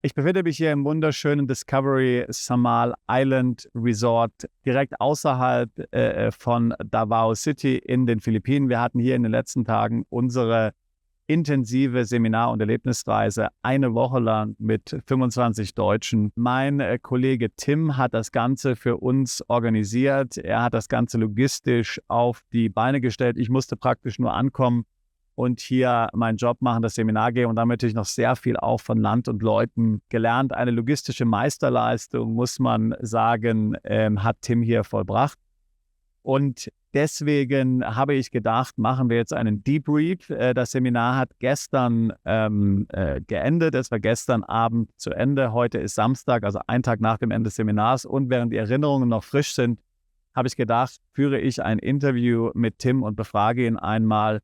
Ich befinde mich hier im wunderschönen Discovery Samal Island Resort, direkt außerhalb von Davao City in den Philippinen. Wir hatten hier in den letzten Tagen unsere intensive Seminar- und Erlebnisreise eine Woche lang mit 25 Deutschen. Mein Kollege Tim hat das Ganze für uns organisiert. Er hat das Ganze logistisch auf die Beine gestellt. Ich musste praktisch nur ankommen und hier meinen Job machen, das Seminar geben und damit natürlich noch sehr viel auch von Land und Leuten gelernt. Eine logistische Meisterleistung, muss man sagen, hat Tim hier vollbracht. Und deswegen habe ich gedacht, machen wir jetzt einen Debrief. Das Seminar hat gestern geendet. Es war gestern Abend zu Ende. Heute ist Samstag, also ein Tag nach dem Ende des Seminars. Und während die Erinnerungen noch frisch sind, habe ich gedacht, führe ich ein Interview mit Tim und befrage ihn einmal,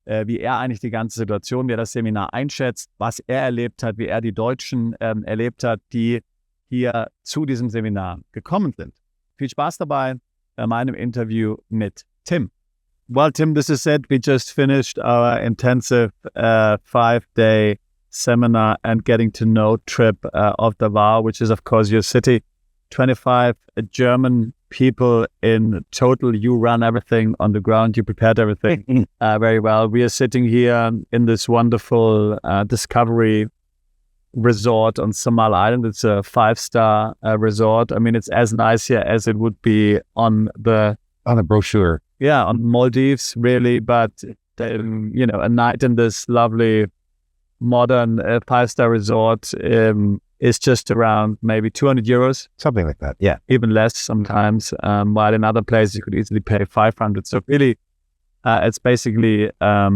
wie er eigentlich die ganze Situation, wie er das Seminar einschätzt, was er erlebt hat, wie er die Deutschen erlebt hat, die hier zu diesem Seminar gekommen sind. Viel Spaß dabei bei meinem Interview mit Tim. Well, Tim, this is it. We just finished our intensive 5-day seminar and getting to know trip of Davao, which is, of course, your city. 25 German people in total. You run everything on the ground. You prepared everything very well. We are sitting here in this wonderful Discovery resort on Samal Island. It's a 5-star resort. I mean, it's as nice here as it would be on the brochure. Yeah, on Maldives, really. But a night in this lovely modern 5-star resort is just around maybe 200 euros. Something like that, yeah. Even less sometimes, while in other places you could easily pay 500. So really, it's basically a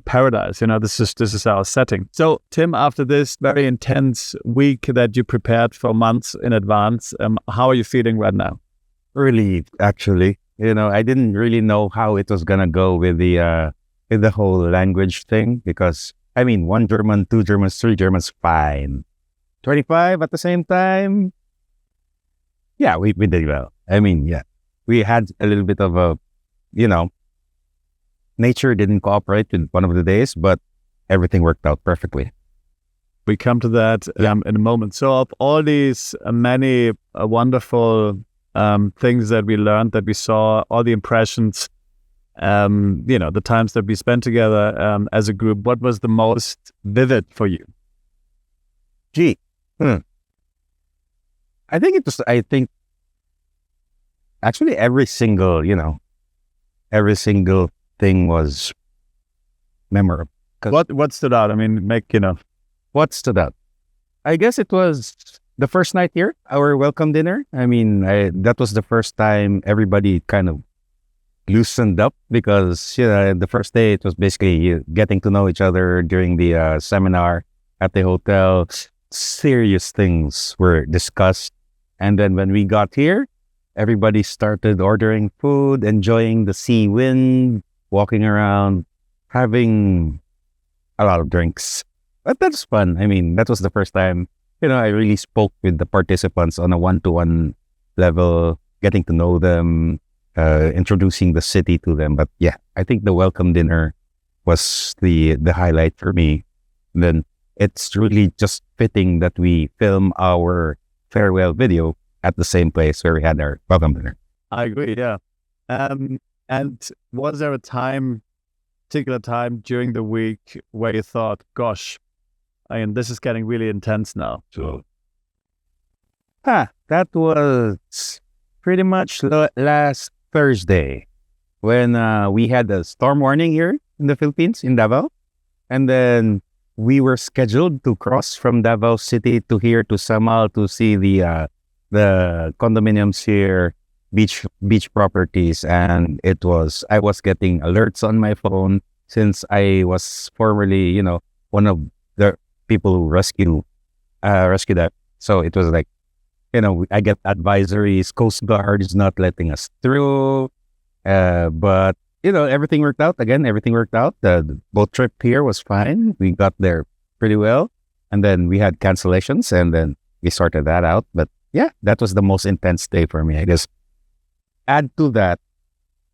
paradise. This is our setting. So, Tim, after this very intense week that you prepared for months in advance, how are you feeling right now? Relieved, actually. I didn't really know how it was gonna go with the whole language thing because, 1 German, 2 Germans, 3 Germans, fine. 25 at the same time. Yeah, we did well. We had a little bit of a, nature didn't cooperate in one of the days, but everything worked out perfectly. We come to that in a moment. So of all these many wonderful things that we learned, that we saw, all the impressions, the times that we spent together as a group, what was the most vivid for you? I think actually every single thing was memorable. What stood out? What stood out? I guess it was the first night here, our welcome dinner. That was the first time everybody kind of loosened up because, the first day it was basically getting to know each other during the seminar at the hotel. Serious things were discussed. And then when we got here, everybody started ordering food, enjoying the sea wind, walking around, having a lot of drinks. But that's fun. That was the first time, I really spoke with the participants on a one-to-one level, getting to know them, introducing the city to them. But yeah, I think the welcome dinner was the highlight for me. And then it's really just fitting that we film our farewell video at the same place where we had our welcome dinner. I agree, yeah. And was there a particular time during the week where you thought, gosh, this is getting really intense now? That was pretty much last Thursday when we had a storm warning here in the Philippines, in Davao. And then we were scheduled to cross from Davao City to here to Samal to see the condominiums here, beach properties, and I was getting alerts on my phone since I was formerly, one of the people who rescue that. So it was like, I get advisories, Coast Guard is not letting us through, but everything worked out. Again, everything worked out. The boat trip here was fine. We got there pretty well. And then we had cancellations and then we sorted that out. But yeah, that was the most intense day for me, I guess. Add to that,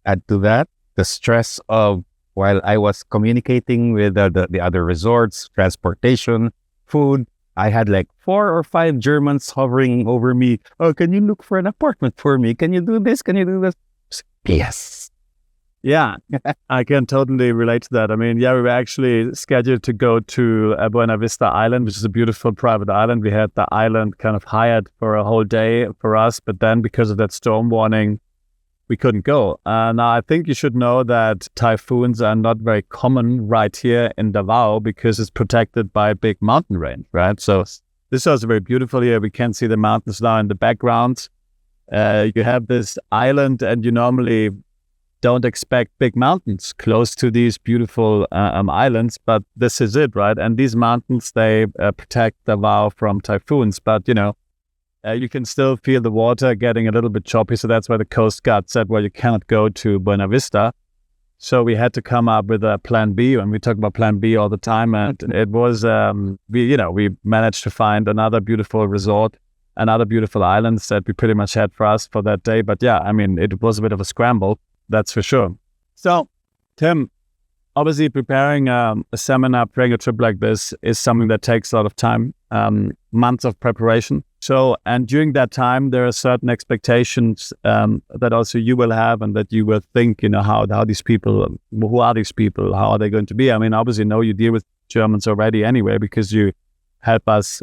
the stress of while I was communicating with the other resorts, transportation, food, I had like 4 or 5 Germans hovering over me. Oh, can you look for an apartment for me? Can you do this? Can you do this? Yes. Yeah, I can totally relate to that. I mean, yeah, we were actually scheduled to go to Buena Vista Island, which is a beautiful private island. We had the island kind of hired for a whole day for us, but then because of that storm warning, we couldn't go. Now, I think you should know that typhoons are not very common right here in Davao because it's protected by a big mountain range, right? So this was very beautiful here. We can see the mountains now in the background. You have this island, and you normally don't expect big mountains close to these beautiful islands, but this is it, right? And these mountains, they protect Davao from typhoons, but you can still feel the water getting a little bit choppy, so that's why the Coast Guard said, well, you cannot go to Buena Vista. So we had to come up with a plan B, and we talk about plan B all the time, and it was, we managed to find another beautiful resort, another beautiful islands that we pretty much had for us for that day, but yeah, I mean, it was a bit of a scramble. That's for sure. So, Tim, obviously preparing a seminar, preparing a trip like this is something that takes a lot of time, months of preparation. So, and during that time, there are certain expectations that also you will have, and that you will think, how these people, who are these people, how are they going to be? I mean, obviously, you deal with Germans already anyway, because you help us,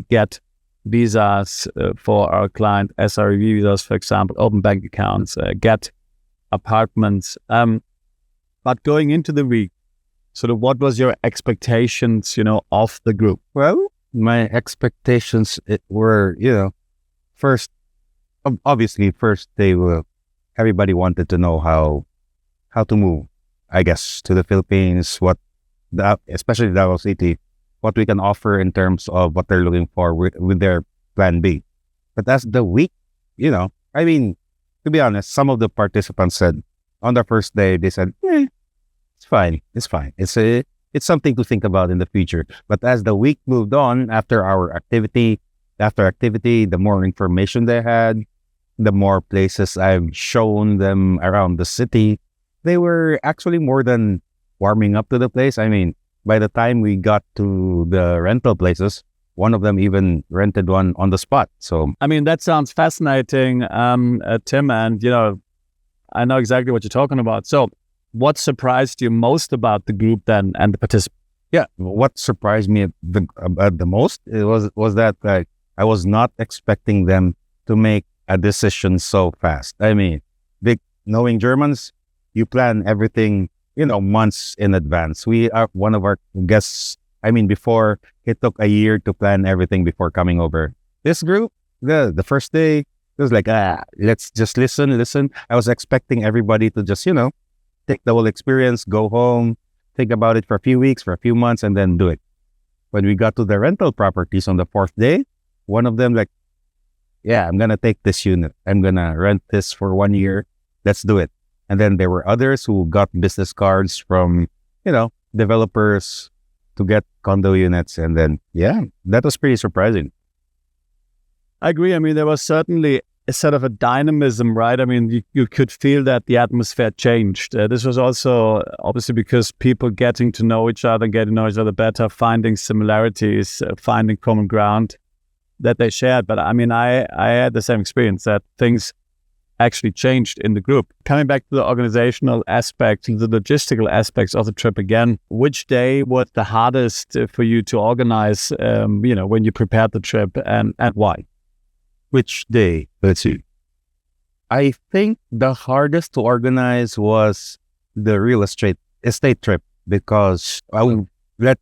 get visas for our client, SRE visas, for example, open bank accounts, get apartments. But going into the week, sort of what was your expectations, of the group? Well, my expectations were, first, obviously, everybody wanted to know how to move, I guess, to the Philippines, especially Davao City, what we can offer in terms of what they're looking for with their plan B. But as the week, I mean, to be honest, some of the participants said on the first day, they said, it's fine. It's fine. It's something to think about in the future. But as the week moved on, after activity, the more information they had, the more places I've shown them around the city, they were actually more than warming up to the place. I mean, by the time we got to the rental places, one of them even rented one on the spot. So, I mean, that sounds fascinating, Tim, and, I know exactly what you're talking about. So what surprised you most about the group then and the participants? Yeah, what surprised me the most was that I was not expecting them to make a decision so fast. I mean, knowing Germans, you plan everything, months in advance. We are one of our guests. I mean, before, it took a year to plan everything before coming over. This group, the first day, it was like, let's just listen. I was expecting everybody to just, take the whole experience, go home, think about it for a few weeks, for a few months, and then do it. When we got to the rental properties on the 4th day, one of them I'm going to take this unit. I'm going to rent this for 1 year. Let's do it. And then there were others who got business cards from, developers to get condo units. And then, that was pretty surprising. I agree. I mean, there was certainly a sort of a dynamism, right? I mean, you could feel that the atmosphere changed. This was also obviously because people getting to know each other better, finding similarities, finding common ground that they shared. But I mean, I had the same experience that things actually changed in the group. Coming back to the organizational aspect, the logistical aspects of the trip again, which day was the hardest for you to organize, when you prepared the trip, and why? Which day? Let's see. I think the hardest to organize was the real estate trip, because we're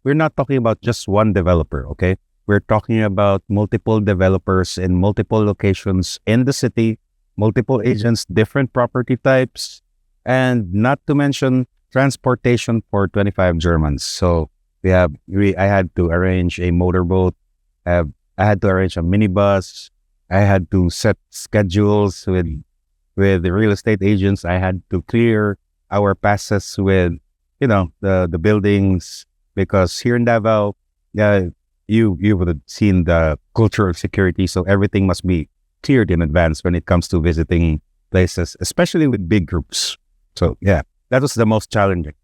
not talking about just one developer, okay? We're talking about multiple developers in multiple locations in the city, multiple agents, different property types, and not to mention transportation for 25 Germans. So I had to arrange a motorboat. I had to arrange a minibus. I had to set schedules with the real estate agents. I had to clear our passes with, the buildings, because here in Davao, you would have seen the culture of security. So everything must be cleared in advance when it comes to visiting places, especially with big groups. So that was the most challenging.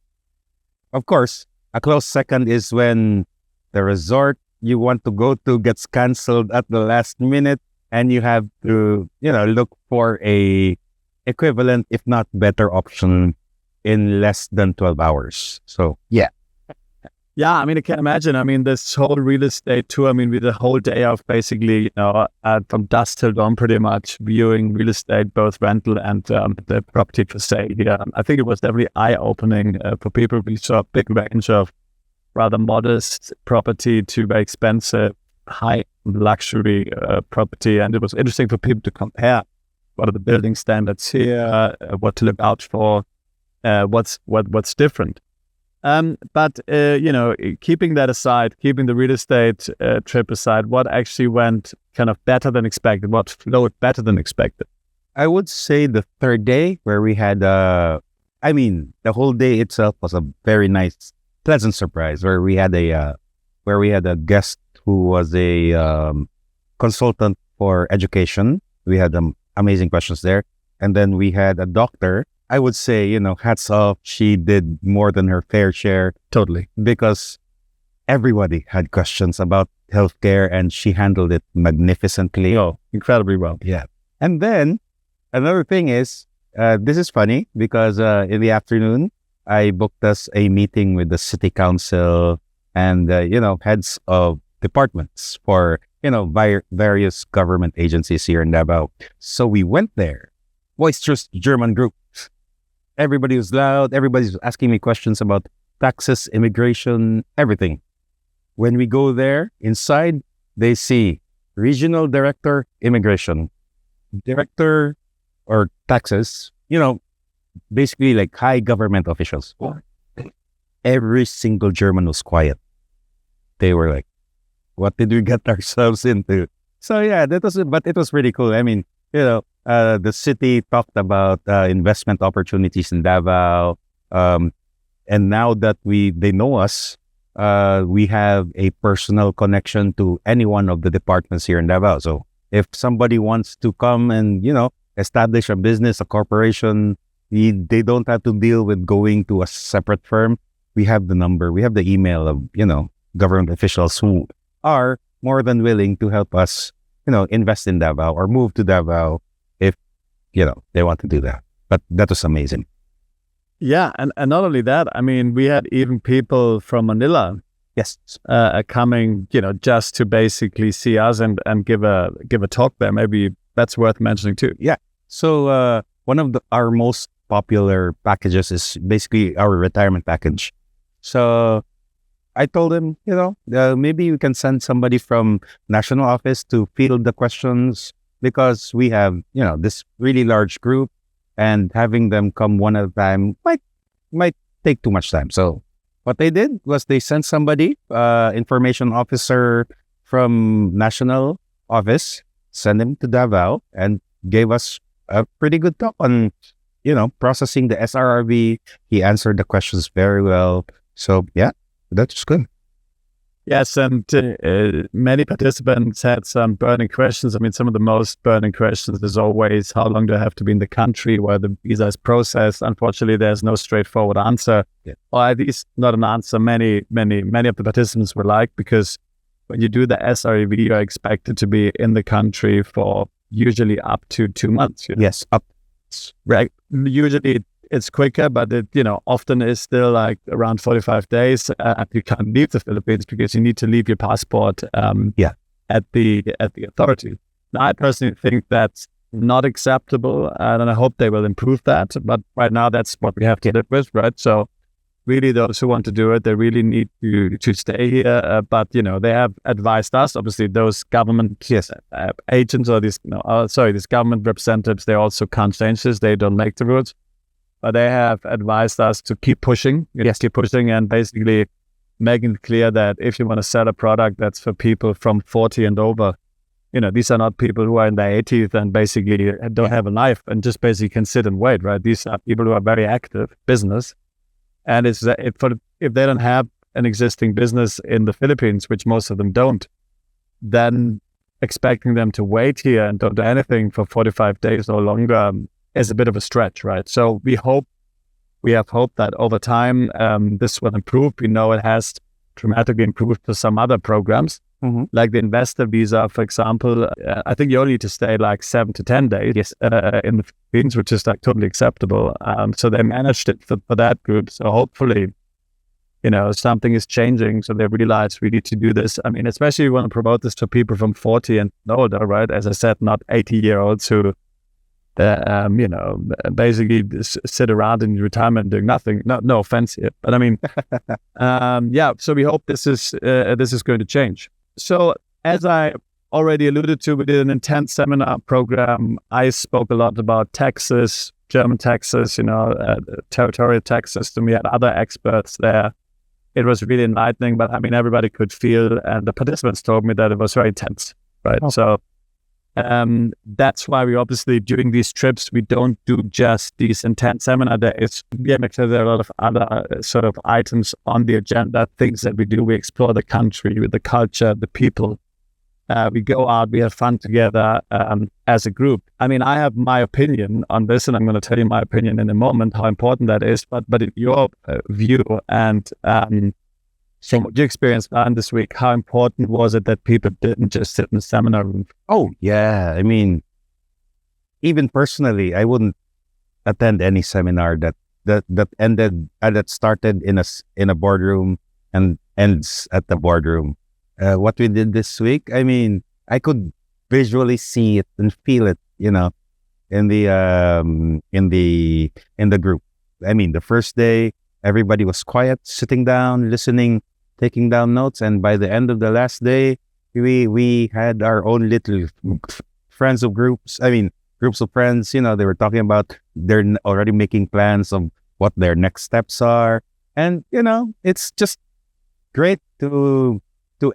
Of course, a close second is when the resort you want to go to gets canceled at the last minute, and you have to, look for a equivalent, if not better option in less than 12 hours. So, yeah. Yeah, I mean, I can imagine. I mean, this whole real estate tour, I mean, with the whole day of basically, from dusk till dawn, pretty much viewing real estate, both rental and the property for sale here. I think it was definitely eye-opening for people. We saw a big range of rather modest property to very expensive, high luxury property. And it was interesting for people to compare what are the building standards here, what to look out for, what's different. But keeping that aside, keeping the real estate trip aside, what actually went kind of better than expected? What flowed better than expected? I would say the third day, where we had, the whole day itself was a very nice, pleasant surprise, where we had a guest who was a consultant for education. We had amazing questions there. And then we had a doctor. I would say, hats off. She did more than her fair share. Totally. Because everybody had questions about healthcare, and she handled it magnificently. Oh, incredibly well. Yeah. And then another thing is, this is funny because in the afternoon, I booked us a meeting with the city council and, heads of departments for, various government agencies here in Davao. So we went there. Boisterous German group. Everybody was loud. Everybody's asking me questions about taxes, immigration, everything. When we go there, inside, they see regional director, immigration, director or taxes, basically like high government officials. Every single German was quiet. They were like, what did we get ourselves into? So yeah, but it was pretty cool. I mean, the city talked about investment opportunities in Davao. And now that they know us, we have a personal connection to any one of the departments here in Davao. So if somebody wants to come and, establish a business, a corporation, they don't have to deal with going to a separate firm. We have the number, we have the email of, government officials who are more than willing to help us, invest in Davao or move to Davao if, they want to do that. But that was amazing. Yeah. And not only that, I mean, we had even people from Manila coming, just to basically see us and give a talk there. Maybe that's worth mentioning too. Yeah. So one of our most popular packages is basically our retirement package. So I told him, maybe we can send somebody from national office to field the questions, because we have, this really large group, and having them come one at a time might take too much time. So what they did was they sent somebody, information officer from national office, send him to Davao and gave us a pretty good talk on, processing the SRRB. He answered the questions very well. So yeah, that's good. Yes, and many participants had some burning questions. I mean, some of the most burning questions is always, how long do I have to be in the country where the visa is processed? Unfortunately, there's no straightforward answer, or at least not an answer many of the participants were like, because when you do the SREV, you're expected to be in the country for usually up to 2 months. Yes, up. Right. Usually it's quicker, but it, often is still like around 45 days. You can't leave the Philippines because you need to leave your passport at the authority. Now, I personally think that's not acceptable, and I hope they will improve that. But right now, that's what we have to live with, right? So really, those who want to do it, they really need to stay here. But, they have advised us, obviously, those government agents or these government representatives, they also can't change this. They don't make the rules. But they have advised us to keep pushing, keep pushing, and basically making it clear that if you want to sell a product that's for people from 40 and over, these are not people who are in their 80s and basically don't have a life and just basically can sit and wait, right? These are people who are very active business. And if they don't have an existing business in the Philippines, which most of them don't, then expecting them to wait here and don't do anything for 45 days or longer is a bit of a stretch, right? So we have hope that over time this will improve. We know it has dramatically improved for some other programs, like the investor visa, for example. I think you only need to stay like 7 to 10 days in the Philippines, which is like totally acceptable. So they managed it for that group. So hopefully, something is changing. So they realize we need to do this. I mean, especially you want to promote this to people from 40 and older, right? As I said, not 80-year-olds who basically sit around in retirement doing nothing. No offense here, but I mean, So we hope this is going to change. So as I already alluded to, we did an intense seminar program. I spoke a lot about taxes, German taxes, territorial tax system. We had other experts there. It was really enlightening, but I mean, everybody could feel, and the participants told me that it was very intense, right? Oh. So that's why we obviously, during these trips, we don't do just these intense seminar days. Because there are a lot of other sort of items on the agenda, things that we do. We explore the country, the culture, the people. We go out, we have fun together as a group. I mean, I have my opinion on this, and I'm going to tell you my opinion in a moment, how important that is. But in your view and from what you experienced this week, how important was it that people didn't just sit in the seminar room? Oh, yeah. I mean, even personally, I wouldn't attend any seminar that started in a boardroom and ends at the boardroom. What we did this week, I mean, I could visually see it and feel it, in the group. I mean, the first day, everybody was quiet, sitting down, listening, taking down notes. And by the end of the last day, we had our own little groups of friends. They were talking about, they're already making plans of what their next steps are. And, it's just great to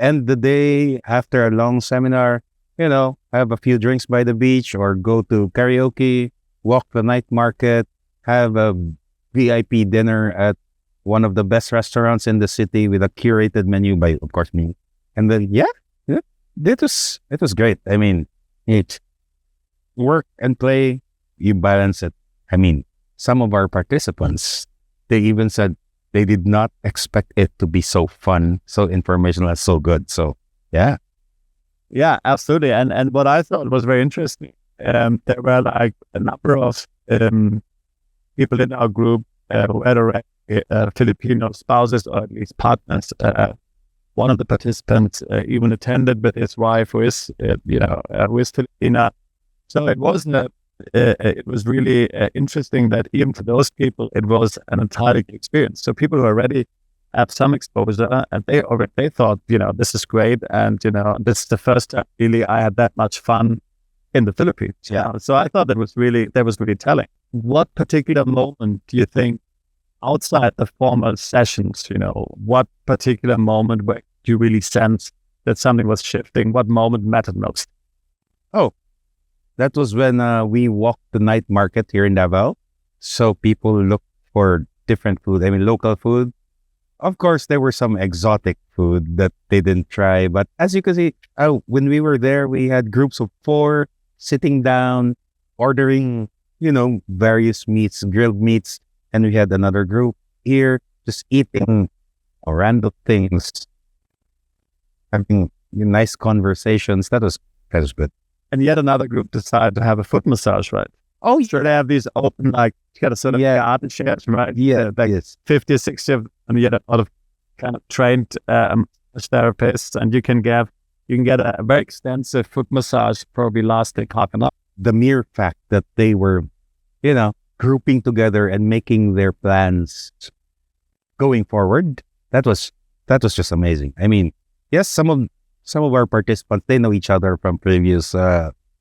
end the day after a long seminar, have a few drinks by the beach or go to karaoke, walk the night market, have a VIP dinner at one of the best restaurants in the city with a curated menu by, of course, me. And then, it was great. I mean, it work and play, you balance it. I mean, some of our participants, they even said they did not expect it to be so fun, so informational, and so good. So, yeah. Yeah, absolutely. And what I thought was very interesting, there were like a number of people in our group who had already Filipino spouses or at least partners. One of the participants even attended with his wife, who is Filipina. So it wasn't it was really interesting that even for those people, it was an entirely new experience. So people who already have some exposure, and they thought, this is great, and this is the first time really I had that much fun in the Philippines. Yeah. So I thought that was really telling. What particular moment do you think, outside the formal sessions, what particular moment where you really sense that something was shifting? What moment mattered most? Oh, that was when we walked the night market here in Davao. So people looked for different food. I mean, local food. Of course, there were some exotic food that they didn't try. But as you can see, when we were there, we had groups of 4 sitting down, ordering, various meats, grilled meats. And we had another group here just eating random things, having nice conversations. That was good. And yet another group decided to have a foot massage, right? Oh, sure. They have these open, like, you got a sort of garden chairs, right? Yeah, like 50 or 60 of them, and you get a lot of kind of trained therapists, and you can get a very extensive foot massage, probably lasting half an hour. The mere fact that they were, grouping together and making their plans going forward, that was just amazing. I mean, yes, some of our participants, they know each other from previous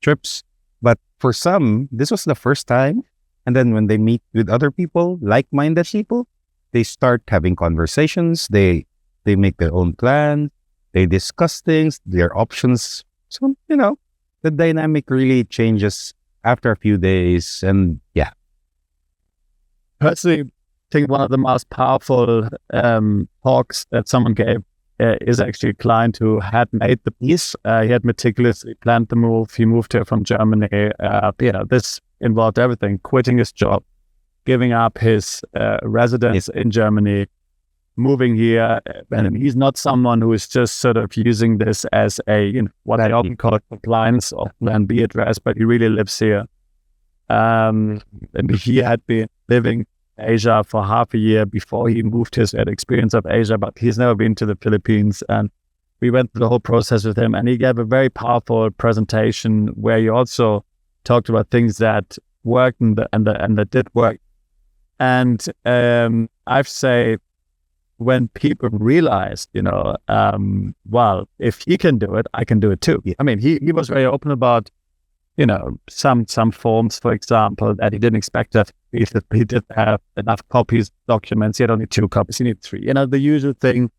trips, but for some, this was the first time. And then when they meet with other people, like-minded people, they start having conversations. They make their own plan. They discuss things, their options. So, the dynamic really changes after a few days. And yeah. Personally, I think one of the most powerful talks that someone gave is actually a client who had made the piece. He had meticulously planned the move. He moved here from Germany. This involved everything: quitting his job, giving up his residence in Germany, moving here. And he's not someone who is just sort of using this as a, what I often call a compliance or plan B address, but he really lives here. And he had been living in Asia for half a year before he moved his experience of Asia, but he's never been to the Philippines. And we went through the whole process with him, and he gave a very powerful presentation where he also talked about things that worked and that did work. And I'd say when people realized, well, if he can do it, I can do it too. I mean, he was very open about, some forms, for example, that he didn't expect that he didn't have enough copies, documents. He had only 2 copies. He needed 3. The usual thing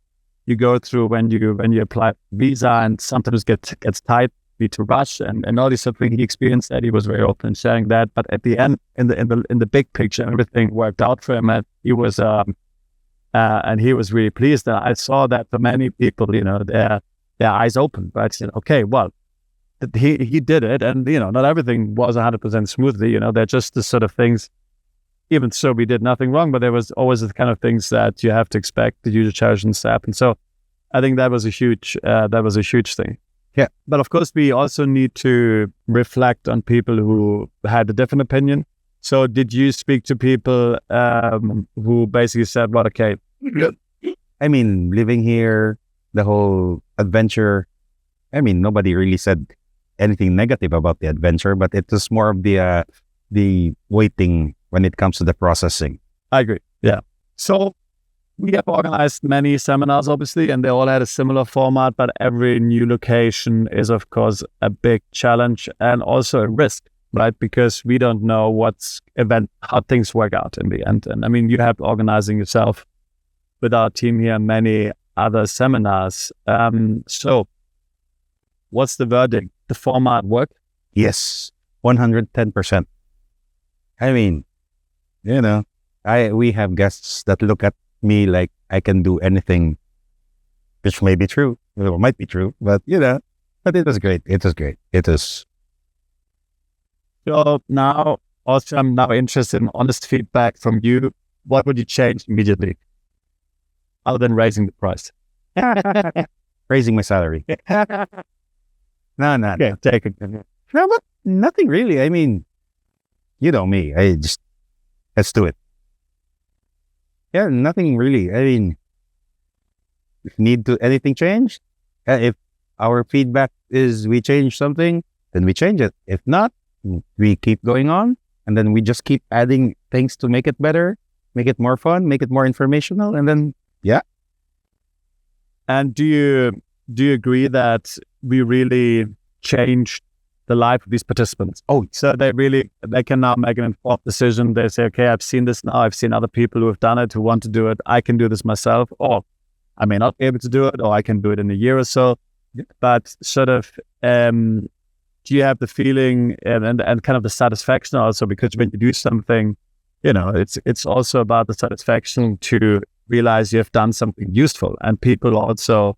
you go through when you apply for visa, and sometimes gets tight, need to rush, and all these sort of things. He experienced that. He was very open in sharing that. But at the end, in the big picture, everything worked out for him, and he was really pleased. And I saw that for many people, their eyes opened. Right? Said, okay, well, he did it, and not everything was 100% smoothly. They're just the sort of things. Even so, we did nothing wrong, but there was always the kind of things that you have to expect, the usual challenges and stuff. And so, I think that was a huge thing. Yeah, but of course, we also need to reflect on people who had a different opinion. So, did you speak to people who basically said, "Well, okay"? I mean, living here, the whole adventure. I mean, nobody really said anything negative about the adventure, but it was more of the waiting when it comes to the processing. I agree. Yeah. So we have organized many seminars, obviously, and they all had a similar format, but every new location is, of course, a big challenge and also a risk, right? Because we don't know how things work out in the end. And I mean, you have organizing yourself with our team here, many other seminars. So what's the verdict? The format work? Yes, 110%. I mean, we have guests that look at me like I can do anything, which may be true, or might be true, but but it was great. It was great. It was. So now, also, I'm now interested in honest feedback from you. What would you change immediately, other than raising the price? Raising my salary. No. Okay, take it. No, but nothing really. I mean, you know me. Let's do it. Yeah, nothing really. I mean, if anything change? If our feedback is we change something, then we change it. If not, we keep going on, and then we just keep adding things to make it better, make it more fun, make it more informational, and then yeah. And do you agree that we really changed the life of these participants? Oh, so they can now make an informed decision. They say, okay, I've seen this now. I've seen other people who have done it, who want to do it. I can do this myself, or I may not be able to do it, or I can do it in a year or so. Yeah. But sort of, do you have the feeling and kind of the satisfaction also? Because when you do something, it's also about the satisfaction to realize you have done something useful, and people also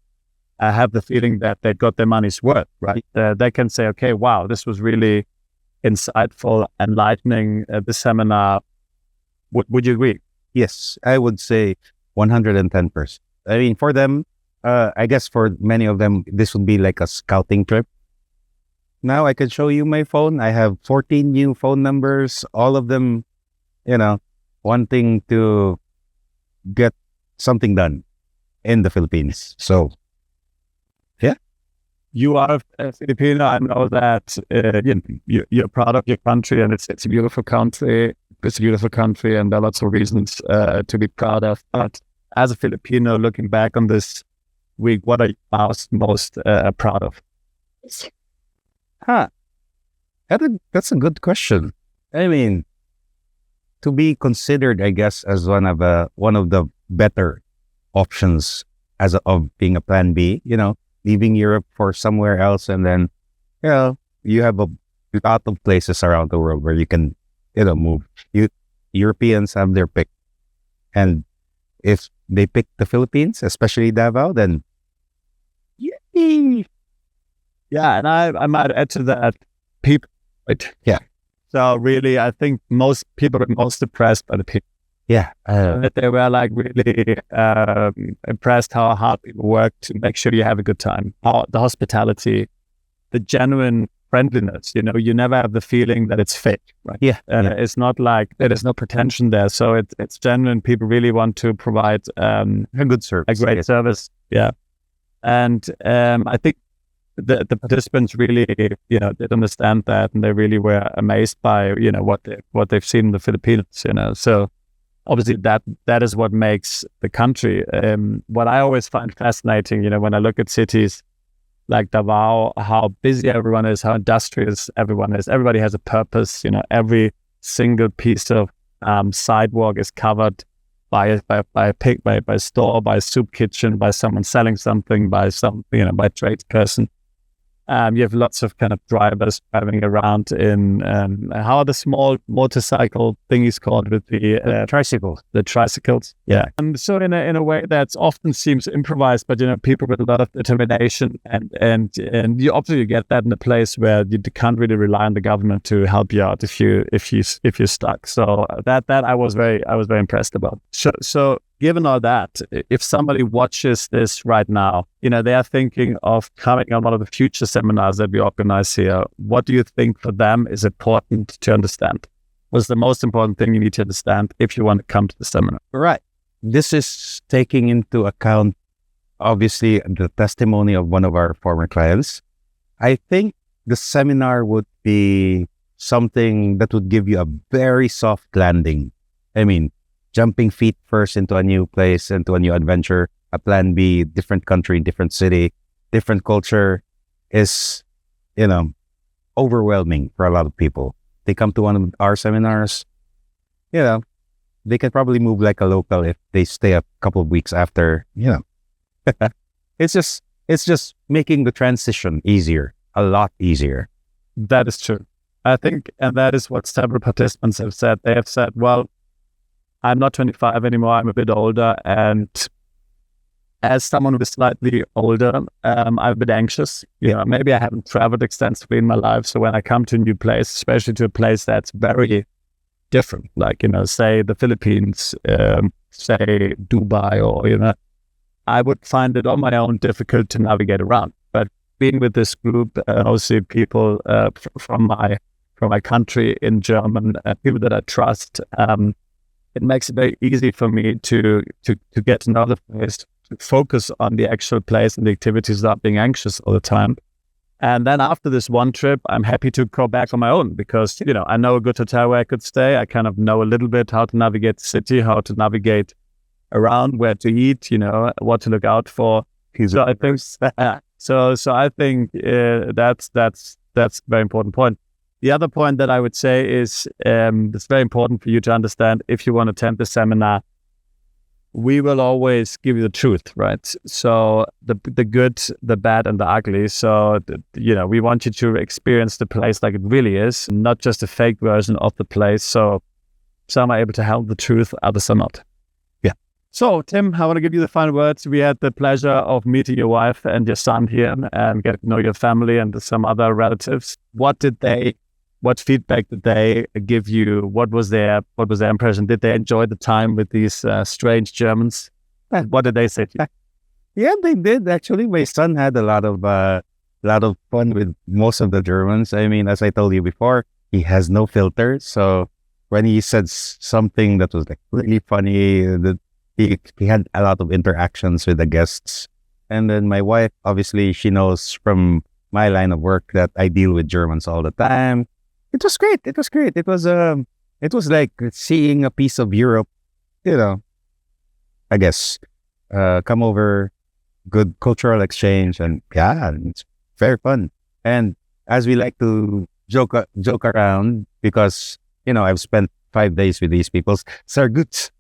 have the feeling that they got their money's worth, right? They can say, okay, wow, this was really insightful, enlightening, the seminar. Would you agree? Yes, I would say 110%. I mean, for them, I guess for many of them, this would be like a scouting trip. Now I can show you my phone. I have 14 new phone numbers, all of them, wanting to get something done in the Philippines. So, yeah. You are a Filipino. I know that you're proud of your country, and it's a beautiful country. It's a beautiful country, and there are lots of reasons to be proud of. But as a Filipino, looking back on this week, what are you most proud of? That's a good question. I mean, to be considered, I guess, as one of the better options of being a plan B, leaving Europe for somewhere else, and then, you have a lot of places around the world where you can, move. Europeans have their pick, and if they pick the Philippines, especially Davao, then yay! Yeah, and I might add to that, people. Right? Yeah. So really, I think most people are most depressed by the people. Yeah. They were like really impressed how hard people work to make sure you have a good time. The hospitality, the genuine friendliness, you never have the feeling that it's fake, right? Yeah. It's not like there's no pretension there. So it's genuine. People really want to provide a good service. A great service. Yeah. And I think the participants really, did understand that, and they really were amazed by, what they've seen in the Philippines, So obviously that is what makes the country. What I always find fascinating, when I look at cities like Davao, how busy everyone is, how industrious everyone is. Everybody has a purpose. Every single piece of sidewalk is covered by a store, by a soup kitchen, by someone selling something, by by a tradesperson. You have lots of kind of drivers driving around in how are the small motorcycle thingies called with the tricycles? The tricycles, yeah. And so in a way that often seems improvised, but people with a lot of determination, and you obviously get that in a place where you can't really rely on the government to help you out if you're stuck. So that I was very impressed about. So given all that, if somebody watches this right now, they are thinking of coming on one of the future seminars that we organize here. What do you think for them is important to understand? What's the most important thing you need to understand if you want to come to the seminar? Right. This is taking into account, obviously, the testimony of one of our former clients. I think the seminar would be something that would give you a very soft landing. I mean, jumping feet first into a new place, into a new adventure, a plan B, different country, different city, different culture is, overwhelming for a lot of people. They come to one of our seminars, they can probably move like a local if they stay a couple of weeks after, It's just making the transition easier, a lot easier. That is true. I think, and that is what several participants have said. They have said, well, I'm not 25 anymore, I'm a bit older, and as someone who is slightly older, I'm a bit anxious. Maybe I haven't traveled extensively in my life, so when I come to a new place, especially to a place that's very different, like, say the Philippines, say Dubai, or, I would find it on my own difficult to navigate around. But being with this group, also people from my country in German, people that I trust, it makes it very easy for me to get to know the place, to focus on the actual place and the activities without being anxious all the time. And then after this one trip, I'm happy to go back on my own because, I know a good hotel where I could stay. I kind of know a little bit how to navigate the city, how to navigate around, where to eat, what to look out for. So I think, I think that's a very important point. The other point that I would say is it's very important for you to understand if you want to attend the seminar, we will always give you the truth, right? So the good, the bad, and the ugly. So, we want you to experience the place like it really is, not just a fake version of the place. So some are able to help the truth, others are not. Yeah. So, Tim, I want to give you the final words. We had the pleasure of meeting your wife and your son here and getting to know your family and some other relatives. What feedback did they give you? What was their impression? Did they enjoy the time with these strange Germans? What did they say to you? Yeah, they did actually. My son had a lot of fun with most of the Germans. I mean, as I told you before, he has no filter. So when he said something that was like really funny, that he had a lot of interactions with the guests. And then my wife, obviously, she knows from my line of work that I deal with Germans all the time. It was great. It was like seeing a piece of Europe, I guess, come over, good cultural exchange, and yeah, it's very fun. And as we like to joke around, because, I've spent 5 days with these people, sehr gut.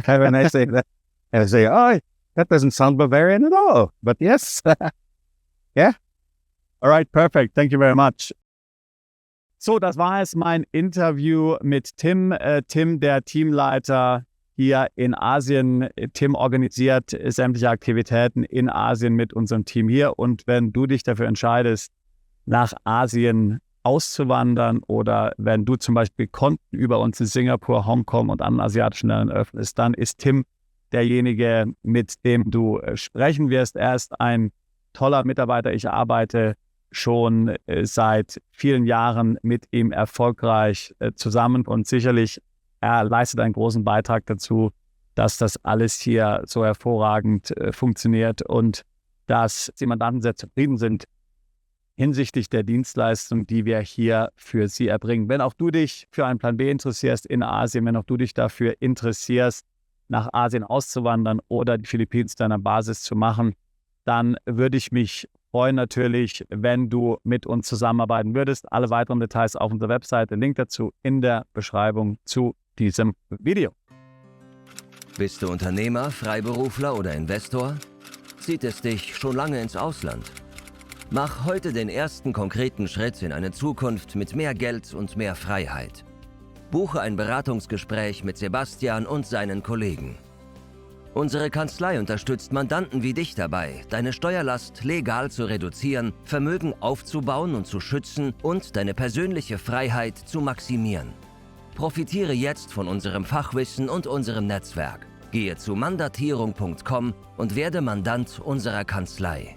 When I say that, I say, oh, that doesn't sound Bavarian at all, but yes. Yeah. All right, perfect. Thank you very much. So, das war es, mein Interview mit Tim. Tim, der Teamleiter hier in Asien. Tim organisiert sämtliche Aktivitäten in Asien mit unserem Team hier. Und wenn du dich dafür entscheidest, nach Asien auszuwandern oder wenn du zum Beispiel Konten über uns in Singapur, Hongkong und anderen asiatischen Ländern öffnest, dann ist Tim derjenige, mit dem du sprechen wirst. Er ist ein toller Mitarbeiter. Ich arbeite schon seit vielen Jahren mit ihm erfolgreich zusammen und sicherlich er leistet einen großen Beitrag dazu, dass das alles hier so hervorragend funktioniert und dass die Mandanten sehr zufrieden sind hinsichtlich der Dienstleistung, die wir hier für sie erbringen. Wenn auch du dich für einen Plan B interessierst in Asien, wenn auch du dich dafür interessierst, nach Asien auszuwandern oder die Philippinen zu deiner Basis zu machen, dann würde ich mich freuen natürlich, wenn du mit uns zusammenarbeiten würdest. Alle weiteren Details auf unserer Webseite, Link dazu in der Beschreibung zu diesem Video. Bist du Unternehmer, Freiberufler oder Investor? Zieht es dich schon lange ins Ausland? Mach heute den ersten konkreten Schritt in eine Zukunft mit mehr Geld und mehr Freiheit. Buche ein Beratungsgespräch mit Sebastian und seinen Kollegen. Unsere Kanzlei unterstützt Mandanten wie dich dabei, deine Steuerlast legal zu reduzieren, Vermögen aufzubauen und zu schützen und deine persönliche Freiheit zu maximieren. Profitiere jetzt von unserem Fachwissen und unserem Netzwerk. Gehe zu mandatierung.com und werde Mandant unserer Kanzlei.